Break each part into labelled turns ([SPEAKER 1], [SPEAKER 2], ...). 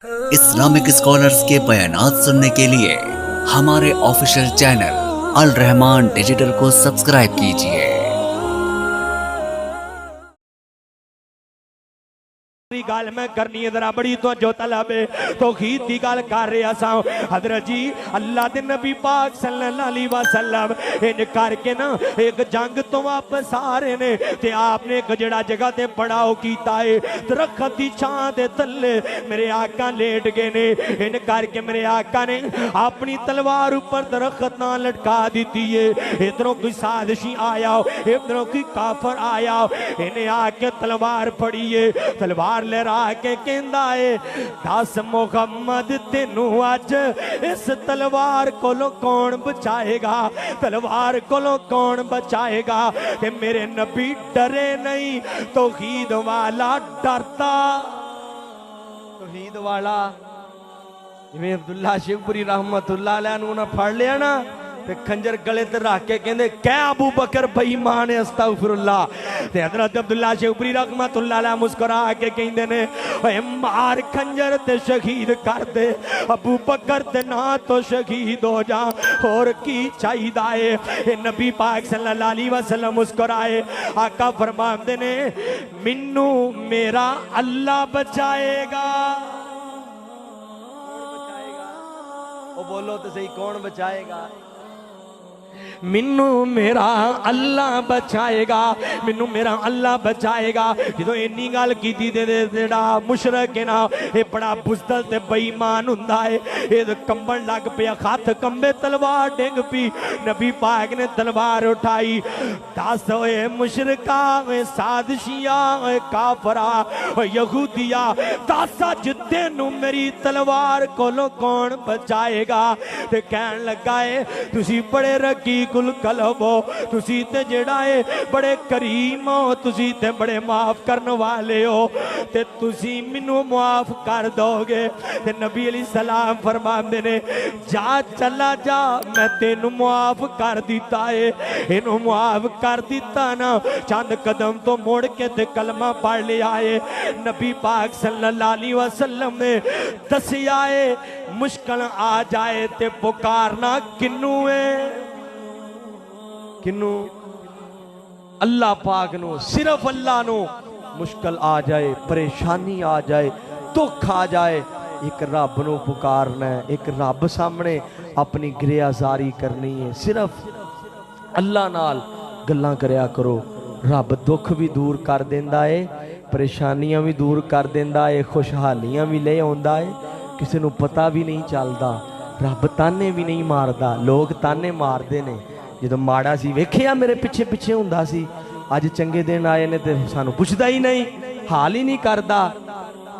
[SPEAKER 1] Islamic scholars के बयानात सुनने के लिए हमारे ऑफिशियल चैनल अल रहमान डिजिटल को सब्सक्राइब कीजिए।
[SPEAKER 2] गल मैं करनी है जरा बड़ी तो जो तलब है तो खीद की गल कर रहा सा हजरत जी अल्लाह दे नबी पाक सल्लल्लाहु अलैहि वसल्लम इन करके ना एक जंग तो वापस आ रहे ने ते आपने एक जड़ा जगह ते पड़ाव कीता है दरख्त की छां दे थल्ले मेरे आका लेट गए ने इन करके मेरे आका ने अपनी तलवार ऊपर दरख्त ना लटका दी है। इधरों कोई साजिशी आया इधरों कोई काफर आया इन्हें आके तलवार फड़ी है तलवार लहरा के कहंदा है दस मुहम्मद तेनू अज इस तलवार कोलों कौन बचाएगा तलवार कोलों कौन बचाएगा कि मेरे नबी डरे नहीं तौहीद वाला डरता तौहीद वाला जिवें अब्दुल्ला शिवपुरी रहमतुल्लाह अलैह नूं ना फड़ लिया ना ते खंजर गले ते रख के कहंदे कै अबू बकर बेईमान है अस्तगफिरुल्लाह ते हजरत अब्दुल्ला शिवपुरी रहमतुल्लाह अलैह मुस्कुरा के कहंदे ने ओए मार खंजर ते शहीद कर दे अबू बकर ते ना तो शहीद हो जा और की चाहिदा है नबी पाक सल्लल्लाहु अलैहि वसल्लम मुस्कुराए आका फरमांदे ने मिन्नू मेरा अल्लाह बचाएगा ओ बोलो तो सही कौन बचाएगा मिन्नू मेरा अल्लाह बचाएगा मिन्नू मेरा अल्लाह बचाएगा जो इन्नी गल की जेड़ा मुशरक है ना ये बड़ा बुज़दिल ते बेईमान हुंदा है ये कंबन लग पिया हथ कंबे तलवार डिंग पी नबी पाक ने तलवार उठाई दस होए मुशरका होए साजिशिया होए काफरा होए यहूदिया दस जिद्दे नू मेरी तलवार कोलों कौन बचाएगा ते कहन लगा है तुसी बड़े रकीक कलबो तुसी ते जेड़ा है बड़े करीम हो तुसी ते बड़े माफ करने वाले हो ते तुसी मैनू माफ कर दोगे ते नबी अलैहि सलाम फरमांदे ने जा चला जा मैं तेनू माफ कर दिता है इनू माफ कर दिता ना चंद कदम तो मुड़ के ते कलमा पढ़ लिया है नबी पाक सल्लल्लाहु अलैहि वसल्लम ने दसिया है मुश्किल आ जाए ते पुकारना किन्नू है किन्नू अल्लाह पाक नो सिर्फ अल्लाह नो मुश्किल आ जाए परेशानी आ जाए दुख आ जाए एक रब नो पुकारना है एक रब सामने अपनी गिरयाजारी करनी है सिर्फ अल्लाह नाल गल्लां करया करो रब दुख भी दूर कर देंदा है परेशानियां भी दूर कर देंदा है खुशहालियां भी ले आउंदा है किसी नू पता भी नहीं चलदा रब ताने भी नहीं मारदा लोग ताने मारदे ने जो माड़ा सी वेखिया मेरे पिछे पिछे हुंदा सी अज चंगे दिन आए ने ते सानू पुछदा ही नहीं हाल ही नहीं करदा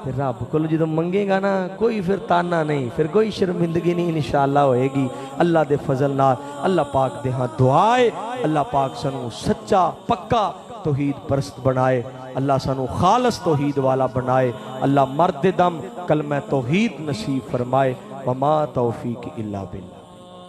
[SPEAKER 2] ते रब कोल जो मंगेगा ना कोई फिर ताना नहीं फिर कोई शर्मिंदगी नहीं इंशाअल्लाह होएगी अल्लाह दे फजल नाल अल्लाह पाक दे हां दुआ है अल्लाह पाक सानू सच्चा पक्का तौहीद परस्त बनाए अल्लाह सानू खालस तौहीद वाला बनाए अल्लाह मर्द दम कलमा तौहीद नसीब फरमाए वमा तौफीक इल्ला बिल्लाह।